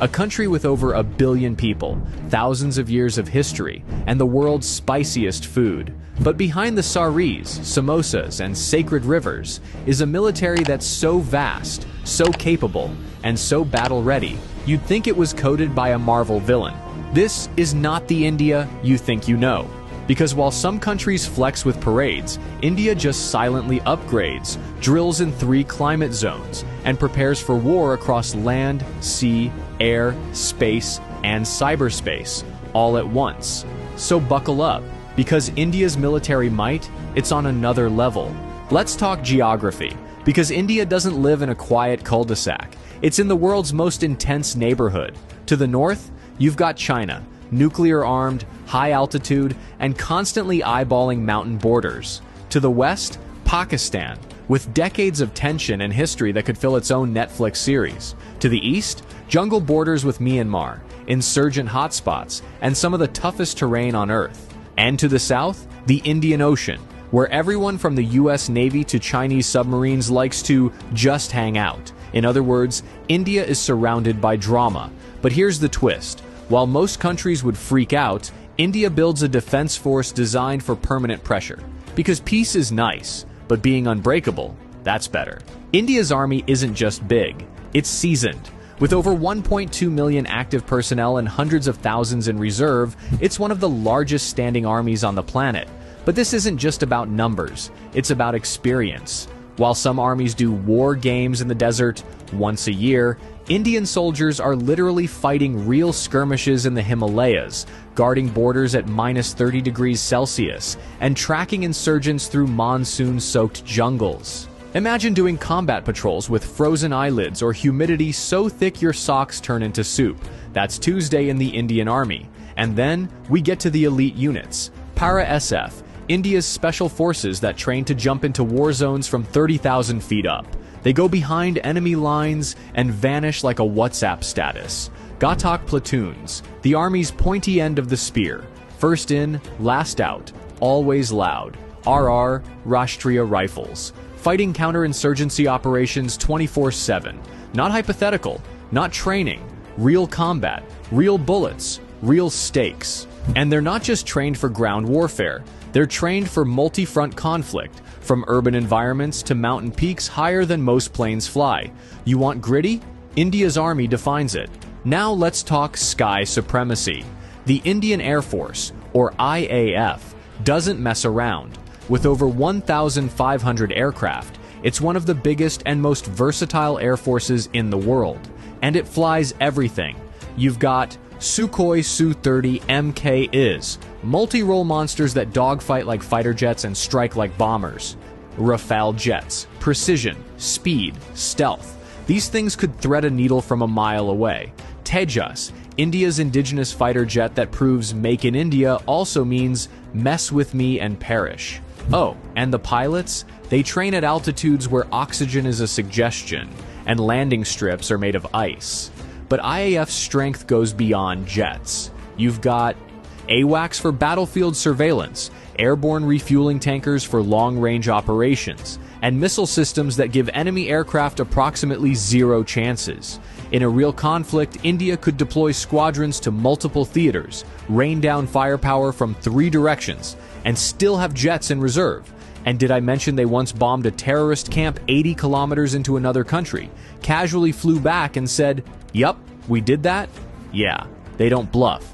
a country with over 1 billion people, thousands of years of history, and the world's spiciest food. But behind the saris, samosas, and sacred rivers is a military that's so vast, so capable, and so battle-ready, you'd think it was coded by a Marvel villain. This is not the India you think you know. Because while some countries flex with parades, India just silently upgrades, drills in 3 climate zones, and prepares for war across land, sea, air, space, and cyberspace, all at once. So buckle up, because India's military might, it's on another level. Let's talk geography, because India doesn't live in a quiet cul-de-sac. It's in the world's most intense neighborhood. To the north, you've got China, nuclear-armed, high-altitude, and constantly eyeballing mountain borders. To the west, Pakistan, with decades of tension and history that could fill its own Netflix series. To the east, jungle borders with Myanmar, insurgent hotspots, and some of the toughest terrain on Earth. And to the south, the Indian Ocean, where everyone from the US Navy to Chinese submarines likes to just hang out. In other words, India is surrounded by drama. But here's the twist. While most countries would freak out, India builds a defense force designed for permanent pressure. Because peace is nice, but being unbreakable, that's better. India's army isn't just big, it's seasoned. With over 1.2 million active personnel and hundreds of thousands in reserve, it's one of the largest standing armies on the planet. But this isn't just about numbers, it's about experience. While some armies do war games in the desert once a year, Indian soldiers are literally fighting real skirmishes in the Himalayas, guarding borders at -30 degrees Celsius, and tracking insurgents through monsoon-soaked jungles. Imagine doing combat patrols with frozen eyelids or humidity so thick your socks turn into soup. That's Tuesday in the Indian Army. And then we get to the elite units. Para-SF, India's special forces that train to jump into war zones from 30,000 feet up. They go behind enemy lines and vanish like a WhatsApp status. Ghatak platoons, the army's pointy end of the spear. First in, last out, always loud. RR, Rashtriya Rifles. Fighting counterinsurgency operations 24/7. Not hypothetical, not training. Real combat, real bullets, real stakes. And they're not just trained for ground warfare. They're trained for multi-front conflict, from urban environments to mountain peaks higher than most planes fly. You want gritty? India's army defines it. Now let's talk sky supremacy. The Indian Air Force, or IAF, doesn't mess around. With over 1,500 aircraft, it's one of the biggest and most versatile air forces in the world. And it flies everything. You've got Sukhoi Su-30 MK-IS, multi-role monsters that dogfight like fighter jets and strike like bombers. Rafale jets, precision, speed, stealth. These things could thread a needle from a mile away. Tejas, India's indigenous fighter jet that proves "Make in India" also means mess with me and perish. Oh, and the pilots? They train at altitudes where oxygen is a suggestion, and landing strips are made of ice. But IAF's strength goes beyond jets. You've got AWACS for battlefield surveillance, airborne refueling tankers for long-range operations, and missile systems that give enemy aircraft approximately 0 chances. In a real conflict, India could deploy squadrons to multiple theaters, rain down firepower from 3 directions, and still have jets in reserve. And did I mention they once bombed a terrorist camp 80 kilometers into another country, casually flew back and said, "Yup, we did that"? Yeah, they don't bluff.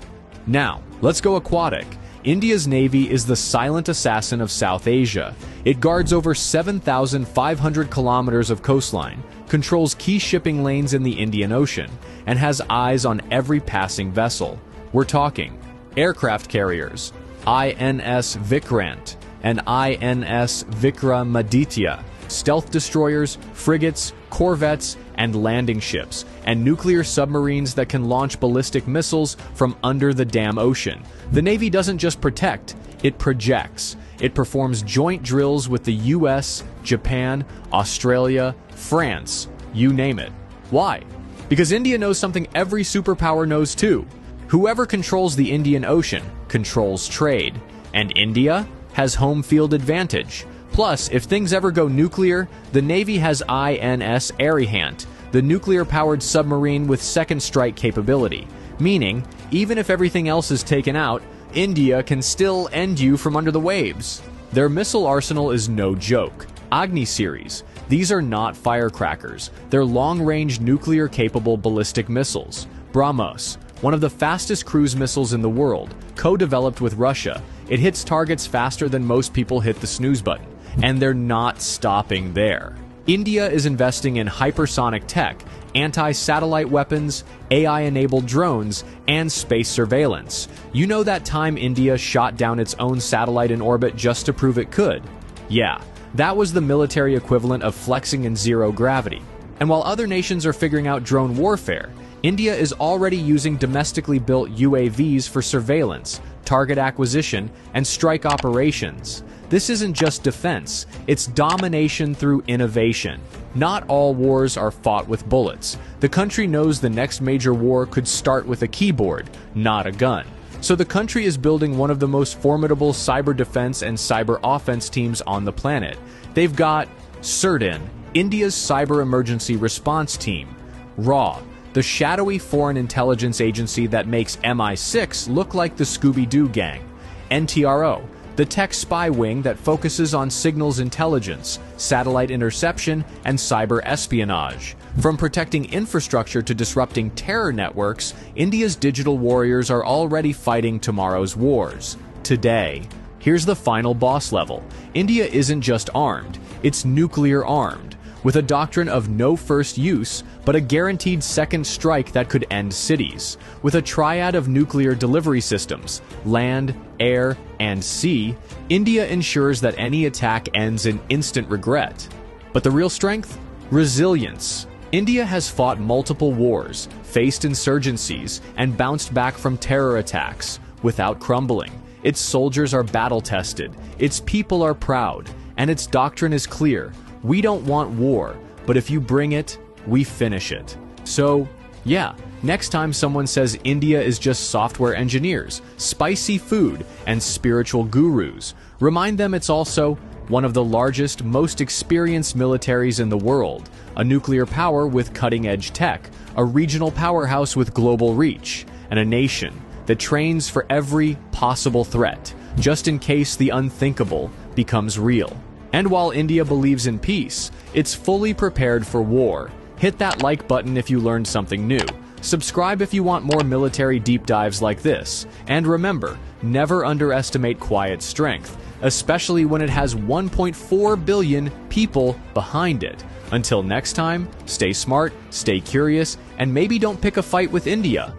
Now, let's go aquatic. India's Navy is the silent assassin of South Asia. It guards over 7,500 kilometers of coastline, controls key shipping lanes in the Indian Ocean, and has eyes on every passing vessel. We're talking aircraft carriers, INS Vikrant and INS Vikramaditya, stealth destroyers, frigates, corvettes, and landing ships, and nuclear submarines that can launch ballistic missiles from under the damn ocean. The Navy doesn't just protect, it projects. It performs joint drills with the US, Japan, Australia, France, you name it. Why? Because India knows something every superpower knows too. Whoever controls the Indian Ocean controls trade, and India has home field advantage. Plus, if things ever go nuclear, the Navy has INS Arihant, the nuclear-powered submarine with second strike capability, meaning, even if everything else is taken out, India can still end you from under the waves. Their missile arsenal is no joke. Agni series. These are not firecrackers. They're long-range nuclear-capable ballistic missiles. BrahMos, one of the fastest cruise missiles in the world, co-developed with Russia. It hits targets faster than most people hit the snooze button. And they're not stopping there. India is investing in hypersonic tech, anti-satellite weapons, AI-enabled drones, and space surveillance. You know that time India shot down its own satellite in orbit just to prove it could? Yeah, that was the military equivalent of flexing in zero gravity. And while other nations are figuring out drone warfare, India is already using domestically built UAVs for surveillance, target acquisition, and strike operations. This isn't just defense, it's domination through innovation. Not all wars are fought with bullets. The country knows the next major war could start with a keyboard, not a gun. So the country is building one of the most formidable cyber defense and cyber offense teams on the planet. They've got CERDIN, India's Cyber Emergency Response Team, RAW, the shadowy foreign intelligence agency that makes MI6 look like the Scooby-Doo gang, NTRO, the tech spy wing that focuses on signals intelligence, satellite interception, and cyber espionage. From protecting infrastructure to disrupting terror networks, India's digital warriors are already fighting tomorrow's wars. Today. Here's the final boss level. India isn't just armed, it's nuclear armed, with a doctrine of no first use, but a guaranteed second strike that could end cities. With a triad of nuclear delivery systems, land, air, and sea, India ensures that any attack ends in instant regret. But the real strength? Resilience. India has fought multiple wars, faced insurgencies, and bounced back from terror attacks without crumbling. Its soldiers are battle-tested, its people are proud, and its doctrine is clear. We don't want war, but if you bring it, we finish it. So, yeah, next time someone says India is just software engineers, spicy food, and spiritual gurus, remind them it's also one of the largest, most experienced militaries in the world, a nuclear power with cutting-edge tech, a regional powerhouse with global reach, and a nation that trains for every possible threat, just in case the unthinkable becomes real. And while India believes in peace, it's fully prepared for war. Hit that like button if you learned something new. Subscribe if you want more military deep dives like this. And remember, never underestimate quiet strength, especially when it has 1.4 billion people behind it. Until next time, stay smart, stay curious, and maybe don't pick a fight with India.